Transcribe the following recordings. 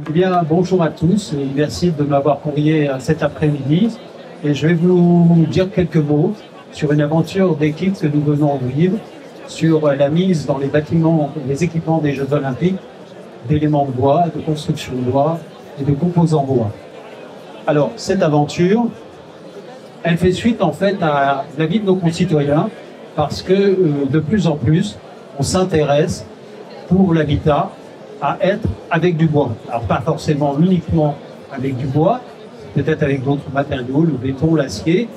Eh bien, bonjour à tous et merci de m'avoir convié cet après-midi. Et je vais vous dire quelques mots sur une aventure d'équipe que nous venons de vivre, sur la mise dans les bâtiments, les équipements des Jeux Olympiques, d'éléments de bois, de construction de bois et de composants bois. Alors, cette aventure, elle fait suite en fait à la vie de nos concitoyens parce que de plus en plus, on s'intéresse pour l'habitat à être avec du bois. Alors pas forcément uniquement avec du bois, peut-être avec d'autres matériaux, le béton, l'acier.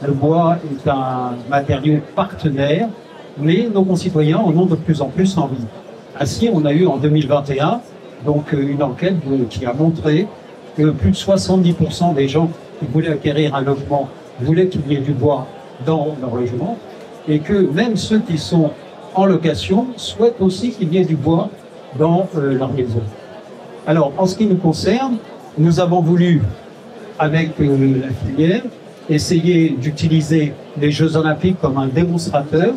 Le bois est un matériau partenaire, mais nos concitoyens en ont de plus en plus envie. Ainsi, on a eu en 2021 donc une enquête qui a montré que plus de 70% des gens qui voulaient acquérir un logement voulaient qu'il y ait du bois dans leur logement, et que même ceux qui sont en location souhaitent aussi qu'il y ait du bois dans leur maison. Alors, en ce qui nous concerne, nous avons voulu, avec la filière, essayer d'utiliser les Jeux Olympiques comme un démonstrateur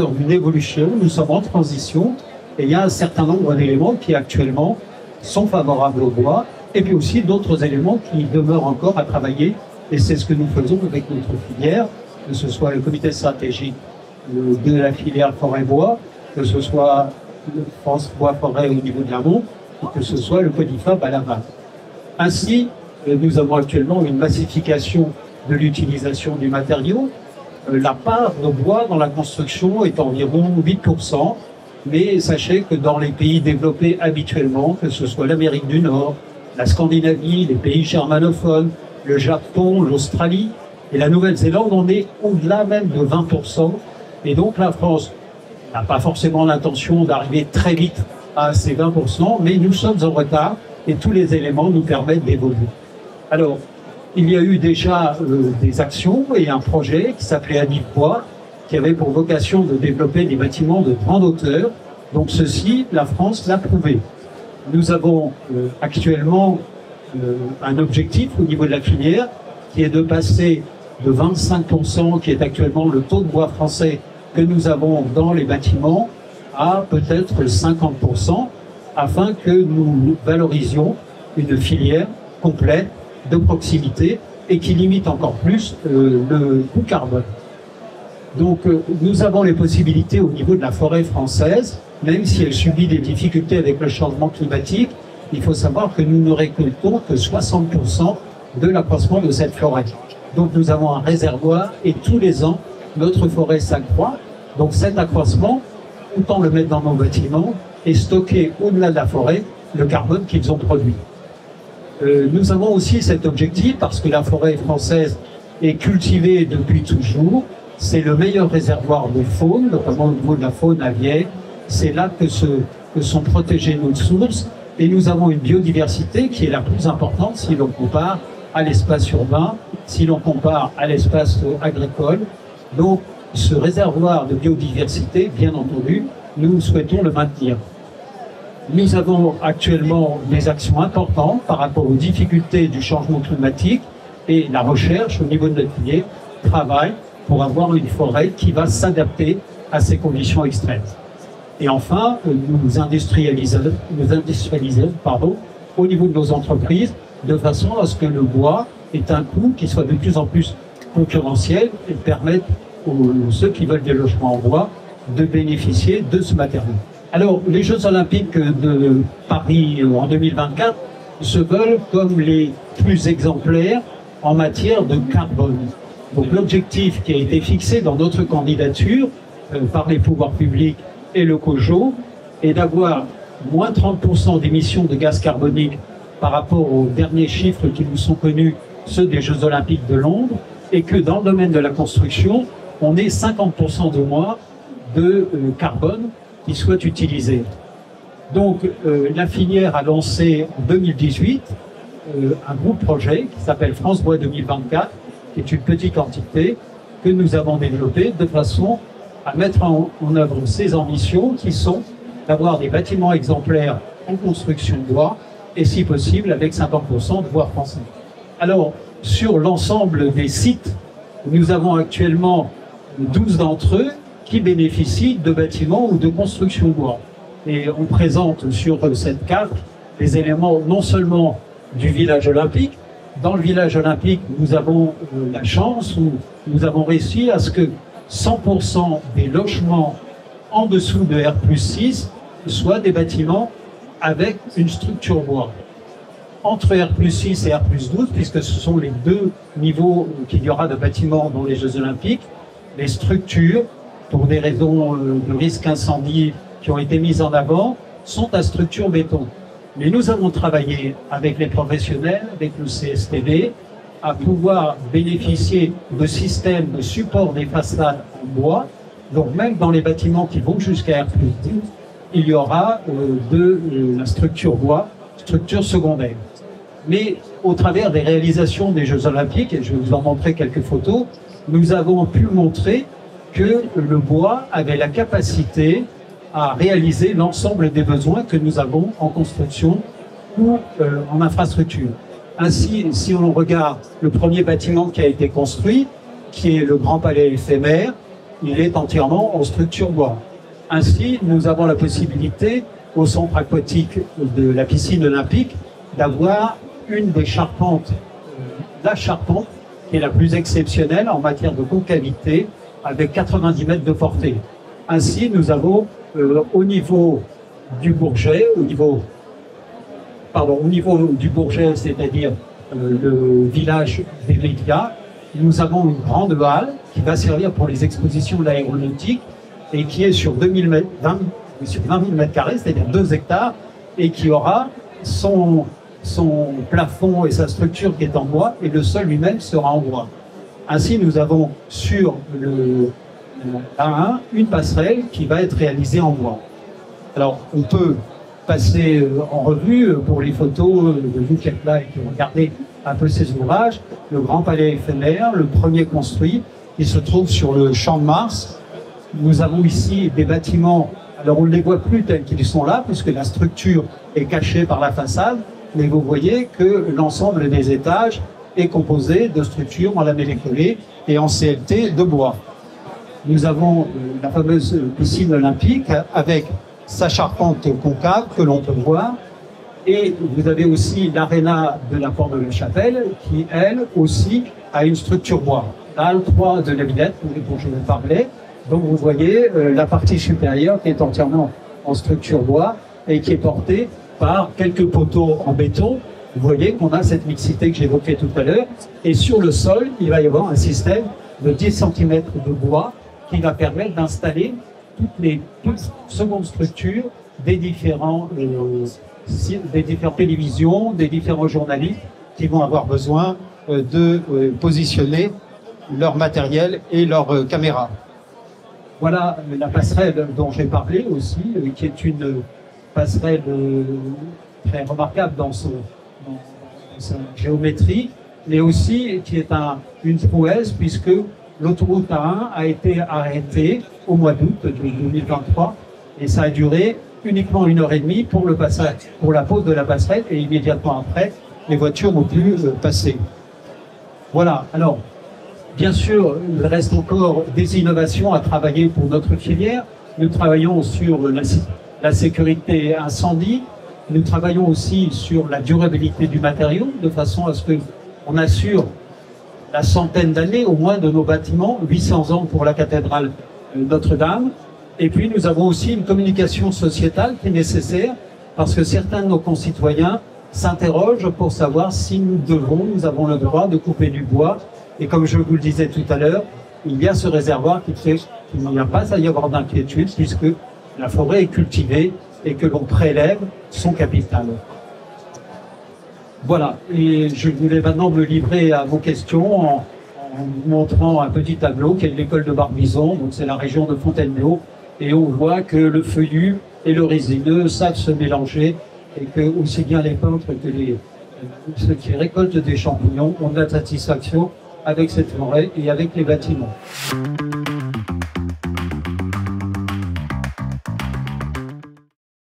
d'une évolution. Nous sommes en transition et il y a un certain nombre d'éléments qui actuellement sont favorables au bois, et puis aussi d'autres éléments qui demeurent encore à travailler, et c'est ce que nous faisons avec notre filière, que ce soit le comité stratégique de la filière forêt-bois, que ce soit le France Bois-Forêt au niveau de l'amont, ou que ce soit le CODIFAB à l'aval. Ainsi, nous avons actuellement une massification de l'utilisation du matériau. La part de bois dans la construction est environ 8%, mais sachez que dans les pays développés habituellement, que ce soit l'Amérique du Nord, la Scandinavie, les pays germanophones, le Japon, l'Australie et la Nouvelle-Zélande, on est au-delà même de 20%. Et donc la France n'a pas forcément l'intention d'arriver très vite à ces 20%, mais nous sommes en retard et tous les éléments nous permettent d'évoluer. Alors, il y a eu déjà des actions et un projet qui s'appelait Adif Bois, qui avait pour vocation de développer des bâtiments de grande hauteur. Donc ceci, la France l'a prouvé. Nous avons actuellement un objectif au niveau de la filière qui est de passer de 25%, qui est actuellement le taux de bois français que nous avons dans les bâtiments, à peut-être 50%, afin que nous valorisions une filière complète de proximité et qui limite encore plus le coût carbone. Donc nous avons les possibilités au niveau de la forêt française, même si elle subit des difficultés avec le changement climatique. Il faut savoir que nous ne récoltons que 60% de l'accroissement de cette forêt. Donc nous avons un réservoir et tous les ans, notre forêt s'accroît. Donc cet accroissement, autant le mettre dans nos bâtiments et stocker au-delà de la forêt le carbone qu'ils ont produit. Nous avons aussi cet objectif parce que la forêt française est cultivée depuis toujours. C'est le meilleur réservoir de faune, notamment au niveau de la faune aviaire. C'est là que sont protégées nos sources. Et nous avons une biodiversité qui est la plus importante si l'on compare à l'espace urbain, si l'on compare à l'espace agricole. Donc, ce réservoir de biodiversité, bien entendu, nous souhaitons le maintenir. Nous avons actuellement des actions importantes par rapport aux difficultés du changement climatique, et la recherche au niveau de notre filière travaille pour avoir une forêt qui va s'adapter à ces conditions extrêmes. Et enfin, nous industrialisons au niveau de nos entreprises de façon à ce que le bois ait un coût qui soit de plus en plus concurrentiel et permette aux ceux qui veulent des logements en bois de bénéficier de ce matériau. Alors, les Jeux Olympiques de Paris en 2024 se veulent comme les plus exemplaires en matière de carbone. Donc l'objectif qui a été fixé dans notre candidature par les pouvoirs publics et le COJO est d'avoir moins 30% d'émissions de gaz carbonique par rapport aux derniers chiffres qui nous sont connus, ceux des Jeux Olympiques de Londres, et que dans le domaine de la construction, on ait 50% de moins de carbone qui soit utilisé. Donc la filière a lancé en 2018 un groupe projet qui s'appelle France Bois 2024, qui est une petite entité que nous avons développée de façon à mettre en œuvre ces ambitions qui sont d'avoir des bâtiments exemplaires en construction de bois et si possible avec 50% de bois français. Alors, sur l'ensemble des sites, nous avons actuellement 12 d'entre eux qui bénéficient de bâtiments ou de constructions bois. Et on présente sur cette carte les éléments non seulement du village olympique. Dans le village olympique, nous avons la chance, où nous avons réussi à ce que 100% des logements en dessous de R+6 soient des bâtiments avec une structure bois. Entre R+6 et R+12, puisque ce sont les deux niveaux qu'il y aura de bâtiments dans les Jeux Olympiques, les structures, pour des raisons de risque incendie qui ont été mises en avant, sont à structure béton. Mais nous avons travaillé avec les professionnels, avec le CSTB, à pouvoir bénéficier de systèmes de support des façades en bois. Donc même dans les bâtiments qui vont jusqu'à R+10, il y aura de la structure bois, structure secondaire. Mais au travers des réalisations des Jeux Olympiques, et je vais vous en montrer quelques photos, nous avons pu montrer que le bois avait la capacité à réaliser l'ensemble des besoins que nous avons en construction ou en infrastructure. Ainsi, si on regarde le premier bâtiment qui a été construit, qui est le Grand Palais éphémère, il est entièrement en structure bois. Ainsi, nous avons la possibilité, au centre aquatique de la piscine olympique, d'avoir une des charpentes, la charpente, qui est la plus exceptionnelle en matière de concavité, avec 90 mètres de portée. Ainsi, nous avons au niveau du Bourget, au niveau du Bourget, c'est-à-dire le village des médias, nous avons une grande halle qui va servir pour les expositions de l'aéronautique et qui est sur 20 000 mètres carrés, c'est-à-dire 2 hectares, et qui aura son plafond et sa structure qui est en bois, et le sol lui-même sera en bois. Ainsi, nous avons sur le A1 une passerelle qui va être réalisée en bois. Alors, on peut passer en revue pour les photos de vous qui êtes là et qui regardez un peu ces ouvrages. Le Grand Palais éphémère, le premier construit, qui se trouve sur le Champ de Mars. Nous avons ici des bâtiments, alors on ne les voit plus tels qu'ils sont là, puisque la structure est cachée par la façade, mais vous voyez que l'ensemble des étages est composé de structures en lamellé collé et en CLT de bois. Nous avons la fameuse piscine olympique avec sa charpente concave que l'on peut voir. Et vous avez aussi l'aréna de la Porte de la Chapelle qui, elle aussi, a une structure bois. La halle 3 de la Villette, dont je vous parlais. Donc vous voyez la partie supérieure qui est entièrement en structure bois et qui est portée par quelques poteaux en béton. Vous voyez qu'on a cette mixité que j'évoquais tout à l'heure. Et sur le sol, il va y avoir un système de 10 cm de bois qui va permettre d'installer toutes secondes structures des différentes télévisions, des différents journalistes qui vont avoir besoin de positionner leur matériel et leur caméra. Voilà la passerelle dont j'ai parlé aussi, qui est une passerelle très remarquable dans sa géométrie, mais aussi qui est une prouesse puisque l'autoroute A1 a été arrêtée au mois d'août 2023 et ça a duré uniquement 1h30 pour le passage, pour la pose de la passerelle, et immédiatement après, les voitures ont pu passer. Voilà, alors, bien sûr, il reste encore des innovations à travailler pour notre filière. Nous travaillons sur la sécurité incendie, nous travaillons aussi sur la durabilité du matériau, de façon à ce qu'on assure la centaine d'années au moins de nos bâtiments, 800 ans pour la cathédrale Notre-Dame. Et puis nous avons aussi une communication sociétale qui est nécessaire parce que certains de nos concitoyens s'interrogent pour savoir si nous avons le droit de couper du bois. Et comme je vous le disais tout à l'heure, il y a ce réservoir qui fait qu'il n'y a pas à y avoir d'inquiétude puisque la forêt est cultivée et que l'on prélève son capital. Voilà, et je voulais maintenant me livrer à vos questions en vous montrant un petit tableau qui est l'école de Barbizon, donc c'est la région de Fontainebleau, et on voit que le feuillu et le résineux savent se mélanger et que aussi bien les peintres que ceux qui récoltent des champignons ont de la satisfaction avec cette forêt et avec les bâtiments.